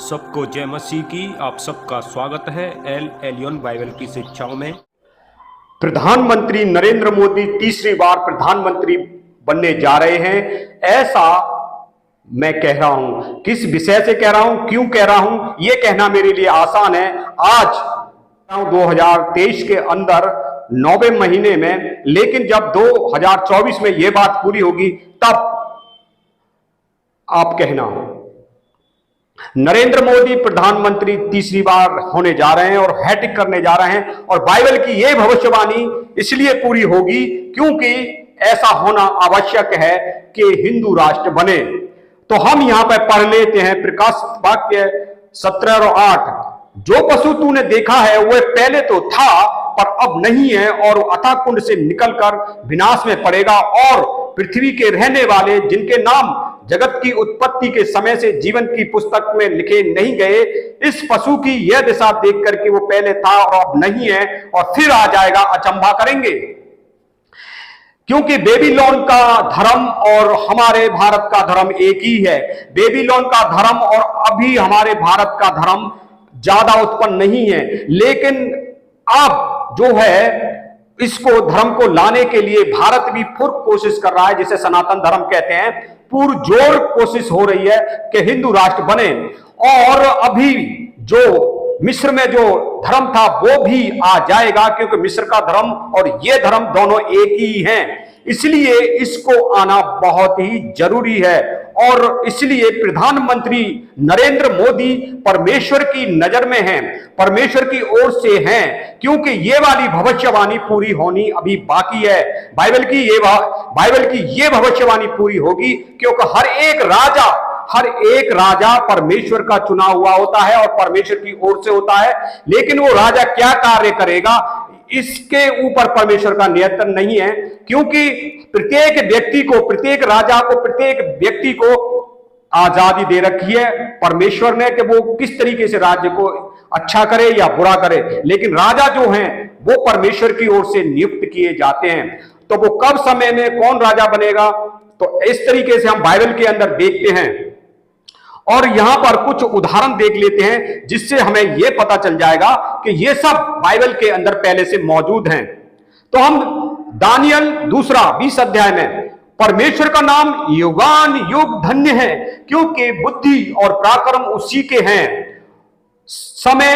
सबको जय मसीह की। आप सबका स्वागत है एल एलियन बाइबल की शिक्षाओं में। प्रधानमंत्री नरेंद्र मोदी तीसरी बार प्रधानमंत्री बनने जा रहे हैं, ऐसा मैं कह रहा हूं। किस विषय से कह रहा हूं, क्यों कह रहा हूं, यह कहना मेरे लिए आसान है। आज 2023 के अंदर 9वें महीने में, लेकिन जब 2024 में यह बात पूरी होगी तब आप कहना। नरेंद्र मोदी प्रधानमंत्री तीसरी बार होने जा रहे हैं और हैट्रिक करने जा रहे हैं, और बाइबल की यह भविष्यवाणी इसलिए पूरी होगी क्योंकि ऐसा होना आवश्यक है कि हिंदू राष्ट्र बने। तो हम यहां पर पढ़ लेते हैं प्रकाश वाक्य 17 और 8। जो पशु तूने देखा है वह पहले तो था पर अब नहीं है, और अथाह कुंड से निकलकर विनाश में पड़ेगा, और पृथ्वी के रहने वाले जिनके नाम जगत की उत्पत्ति के समय से जीवन की पुस्तक में लिखे नहीं गए, इस पशु की यह दिशा देख करके वो पहले था और अब नहीं है और फिर आ जाएगा, अचंभा करेंगे। क्योंकि बेबीलोन का धर्म और हमारे भारत का धर्म एक ही है। बेबीलोन का धर्म और अभी हमारे भारत का धर्म ज्यादा उत्पन्न नहीं है, लेकिन अब जो है इसको धर्म को लाने के लिए भारत भी पूर्ण कोशिश कर रहा है, जिसे सनातन धर्म कहते हैं। पुरजोर कोशिश हो रही है कि हिंदू राष्ट्र बने, और अभी जो मिस्र में जो धर्म था वो भी आ जाएगा, क्योंकि मिस्र का धर्म और ये धर्म दोनों एक ही हैं। इसलिए इसको आना बहुत ही जरूरी है, और इसलिए प्रधानमंत्री नरेंद्र मोदी परमेश्वर की नजर में हैं, परमेश्वर की ओर से हैं, क्योंकि ये वाली भविष्यवाणी पूरी होनी अभी बाकी है। बाइबल की ये भविष्यवाणी पूरी होगी, क्योंकि हर एक राजा परमेश्वर का चुना हुआ होता है और परमेश्वर की ओर से होता है, लेकिन वो राजा क्या कार्य करेगा इसके ऊपर परमेश्वर का नियंत्रण नहीं है, क्योंकि प्रत्येक राजा को, प्रत्येक व्यक्ति को आजादी दे रखी है परमेश्वर ने कि वो किस तरीके से राज्य को अच्छा करे या बुरा करे। लेकिन राजा जो हैं वो परमेश्वर की ओर से नियुक्त किए जाते हैं। तो वो कब समय में कौन राजा बनेगा, तो इस तरीके से हम बाइबल के अंदर देखते हैं, और यहां पर कुछ उदाहरण देख लेते हैं जिससे हमें यह पता चल जाएगा कि यह सब बाइबल के अंदर पहले से मौजूद हैं। तो हम दानियल 2 अध्याय में, परमेश्वर का नाम युगान युग धन्य है, क्योंकि बुद्धि और पराक्रम उसी के हैं। समय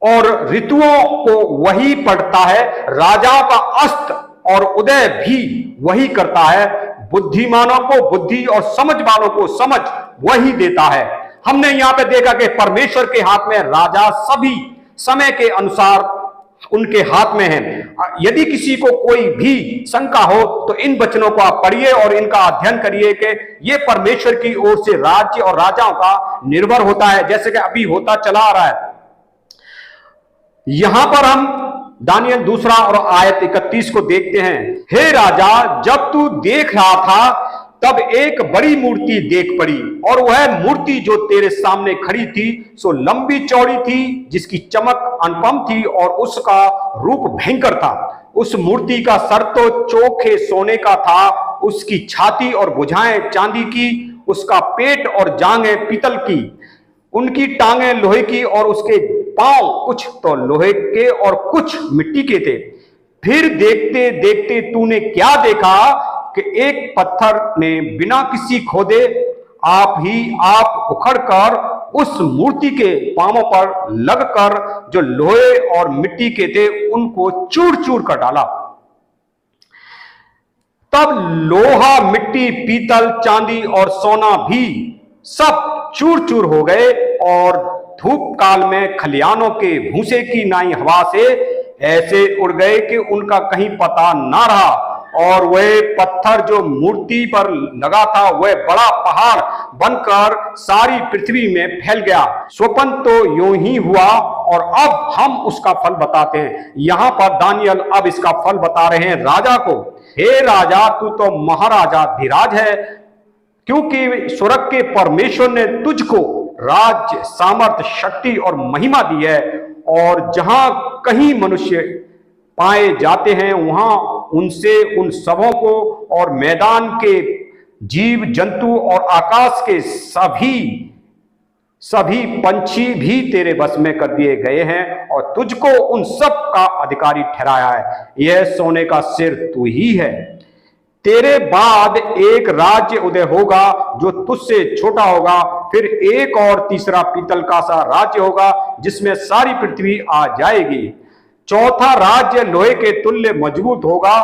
और ऋतुओं को वही पढ़ता है, राजा का अस्त और उदय भी वही करता है। बुद्धिमानों को बुद्धि और समझ वालों को समझ वही देता है। हमने यहां पे देखा कि परमेश्वर के हाथ में राजा सभी समय के अनुसार उनके हाथ में है। यदि किसी को कोई भी शंका हो तो इन वचनों को आप पढ़िए और इनका अध्ययन करिए कि ये परमेश्वर की ओर से राज्य और राजाओं का निर्भर होता है, जैसे कि अभी होता चला आ रहा है। यहां पर हम दानियल 2 और आयत 31 को देखते हैं। हे राजा, जब तू देख रहा था तब एक बड़ी मूर्ति देख पड़ी, और वह मूर्ति जो तेरे सामने खड़ी थी सो लंबी चौड़ी थी, जिसकी चमक अनुपम थी और उसका रूप भयंकर था। उस मूर्ति का सर तो चोखे सोने का था, उसकी छाती और भुजाएं चांदी की, उसका पेट और जांघें पीतल की, उनकी टांगें लोहे की और उसके पांव कुछ तो लोहे के और कुछ मिट्टी के थे। फिर देखते देखते तूने क्या देखा कि एक पत्थर ने बिना किसी खोदे आप ही आप उखड़कर उस मूर्ति के पांवों पर लगकर जो लोहे और मिट्टी के थे उनको चूर चूर कर डाला। तब लोहा, मिट्टी, पीतल, चांदी और सोना भी सब चूर चूर हो गए, और धूप काल में खलियानों के भूसे की नाई हवा से ऐसे उड़ गए कि उनका कहीं पता ना रहा। और वह पत्थर जो मूर्ति पर लगा था वह बड़ा पहाड़ बनकर सारी पृथ्वी में फैल गया। स्वप्न तो यूं ही हुआ, और अब हम उसका फल बताते हैं। यहां पर दानियल अब इसका फल बता रहे हैं राजा को। हे राजा, तू तो महाराजा धीराज है, क्योंकि स्वर्ग के परमेश्वर ने तुझको राज्य, सामर्थ, शक्ति और महिमा दी है, और जहां कहीं मनुष्य पाए जाते हैं वहां उनसे उन सबों को, और मैदान के जीव जंतु और आकाश के सभी सभी पंछी भी तेरे बस में कर दिए गए हैं और तुझको उन सब का अधिकारी ठहराया है। यह सोने का सिर तू ही है। तेरे बाद एक राज्य उदय होगा जो तुझसे छोटा होगा, फिर एक और तीसरा पीतल का सा राज्य होगा जिसमें सारी पृथ्वी आ जाएगी। चौथा राज्य लोहे के तुल्य मजबूत होगा,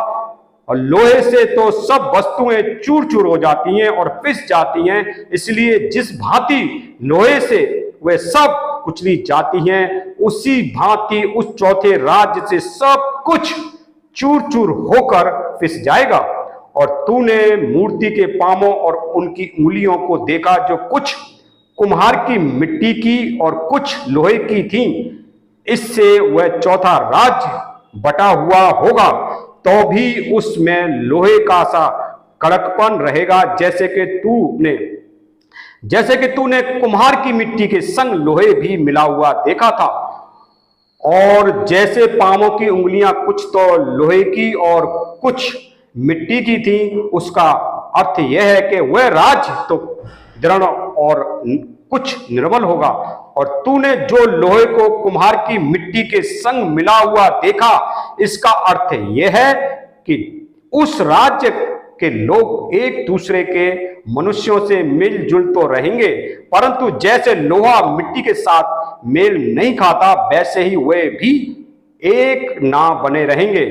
और लोहे से तो सब वस्तुएं चूर चूर हो जाती हैं और पिस जाती हैं, इसलिए जिस भांति लोहे से वे सब कुचली जाती हैं, उसी भांति उस चौथे राज्य से सब कुछ चूर चूर होकर पिस जाएगा। और तूने मूर्ति के पांवों और उनकी उंगलियों को देखा, जो कुछ कुम्हार की मिट्टी की और कुछ लोहे की थी। इससे वह चौथा राज्य बटा हुआ होगा, तो भी उसमें लोहे का सा कड़कपन रहेगा, जैसे कि तूने कुम्हार की मिट्टी के संग लोहे भी मिला हुआ देखा था। और जैसे पांवों की उंगलियां कुछ तो लोहे की और कुछ मिट्टी की थी, उसका अर्थ यह है कि वह राज्य तो दृढ़ और कुछ निर्बल होगा। और तूने जो लोहे को कुम्हार की मिट्टी के संग मिला हुआ देखा, इसका अर्थ यह है कि उस राज्य के लोग एक दूसरे के मनुष्यों से मिलजुल तो रहेंगे, परंतु जैसे लोहा मिट्टी के साथ मेल नहीं खाता, वैसे ही वे भी एक ना बने रहेंगे।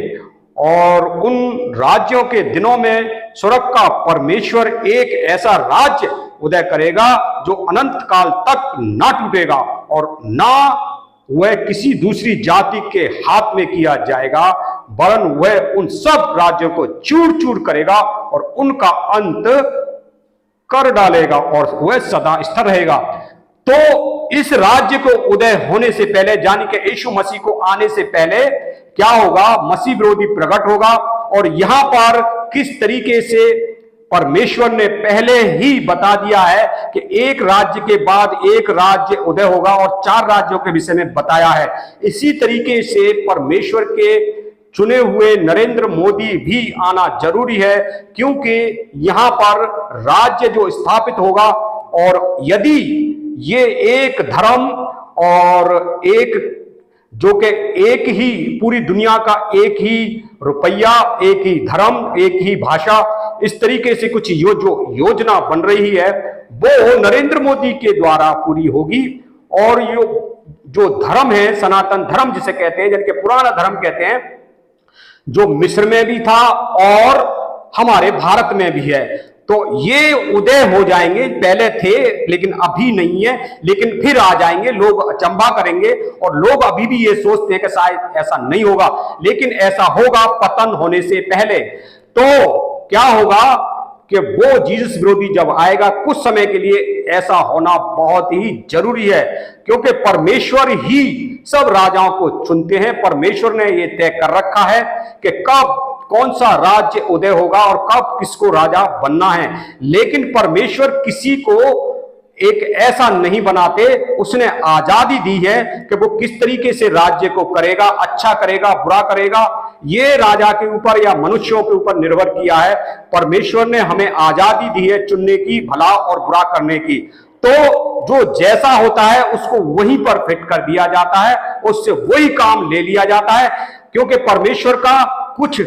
और उन राज्यों के दिनों में स्वर्ग का परमेश्वर एक ऐसा राज्य उदय करेगा जो अनंत काल तक ना टूटेगा और ना वह किसी दूसरी जाति के हाथ में किया जाएगा, वरन वह उन सब राज्यों को चूर चूर करेगा और उनका अंत कर डालेगा और वह सदा स्थिर रहेगा। तो इस राज्य को उदय होने से पहले, यानी कि यीशु मसीह को आने से पहले क्या होगा? मसीह विरोधी प्रकट होगा। और यहां पर किस तरीके से परमेश्वर ने पहले ही बता दिया है कि एक राज्य के बाद एक राज्य उदय होगा, और 4 राज्यों के विषय में बताया है। इसी तरीके से परमेश्वर के चुने हुए नरेंद्र मोदी भी आना जरूरी है, क्योंकि यहां पर राज्य जो स्थापित होगा, और यदि ये एक धर्म और एक जो कि एक ही पूरी दुनिया का एक ही रुपया, एक ही धर्म, एक ही भाषा, इस तरीके से कुछ जो योजना बन रही है, वो नरेंद्र मोदी के द्वारा पूरी होगी। और जो धर्म है, सनातन धर्म जिसे कहते हैं, जिनके पुराना धर्म कहते हैं, जो मिस्र में भी था और हमारे भारत में भी है, तो ये उदय हो जाएंगे। पहले थे लेकिन अभी नहीं है, लेकिन फिर आ जाएंगे। लोग अचंभा करेंगे और लोग अभी भी ये सोचते हैं कि शायद ऐसा नहीं होगा, लेकिन ऐसा होगा पतन होने से पहले। तो क्या होगा कि वो जीसस विरोधी जब आएगा, कुछ समय के लिए ऐसा होना बहुत ही जरूरी है, क्योंकि परमेश्वर ही सब राजाओं को चुनते हैं। परमेश्वर ने ये तय कर रखा है कि कब कौन सा राज्य उदय होगा और कब किसको राजा बनना है। लेकिन परमेश्वर किसी को एक ऐसा नहीं बनाते, उसने आजादी दी है कि वो किस तरीके से राज्य को करेगा, अच्छा करेगा, बुरा करेगा, ये राजा के ऊपर या मनुष्यों के ऊपर निर्भर किया है। परमेश्वर ने हमें आजादी दी है चुनने की, भला और बुरा करने की। तो जो जैसा होता है उसको वहीं पर फिट कर दिया जाता है, उससे वही काम ले लिया जाता है, क्योंकि परमेश्वर का कुछ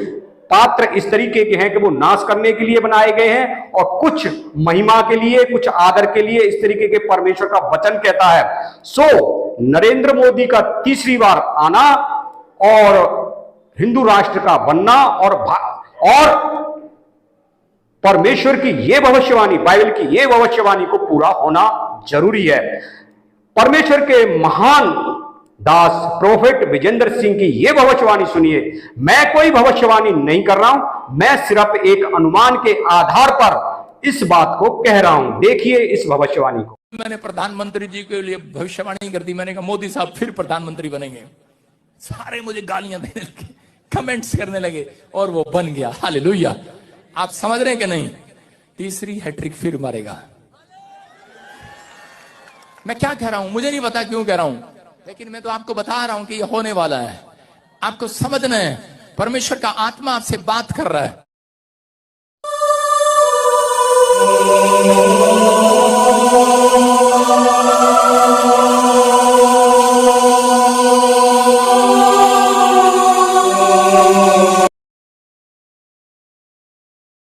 पात्र इस तरीके के हैं कि वो नाश करने के लिए बनाए गए हैं, और कुछ महिमा के लिए, कुछ आदर के लिए, इस तरीके के परमेश्वर का वचन कहता है। सो नरेंद्र मोदी का तीसरी बार आना और हिंदू राष्ट्र का बनना और परमेश्वर की यह भविष्यवाणी, बाइबल की यह भविष्यवाणी को पूरा होना जरूरी है। परमेश्वर के महान दास प्रोफेट विजेंद्र सिंह की यह भविष्यवाणी सुनिए। मैं कोई भविष्यवाणी नहीं कर रहा हूं, मैं सिर्फ एक अनुमान के आधार पर इस बात को कह रहा हूं। देखिए इस भविष्यवाणी को। मैंने प्रधानमंत्री जी के लिए भविष्यवाणी कर दी। मैंने कहा मोदी साहब फिर प्रधानमंत्री बनेंगे। सारे मुझे गालियां देने लगे, कमेंट्स करने लगे, और वो बन गया। हालेलुया। आप समझ रहे हैं कि नहीं? तीसरी हैट्रिक फिर मारेगा। मैं क्या कह रहा हूं मुझे नहीं पता क्यों कह रहा हूं, लेकिन मैं तो आपको बता रहा हूं कि यह होने वाला है। आपको समझना है, परमेश्वर का आत्मा आपसे बात कर रहा है।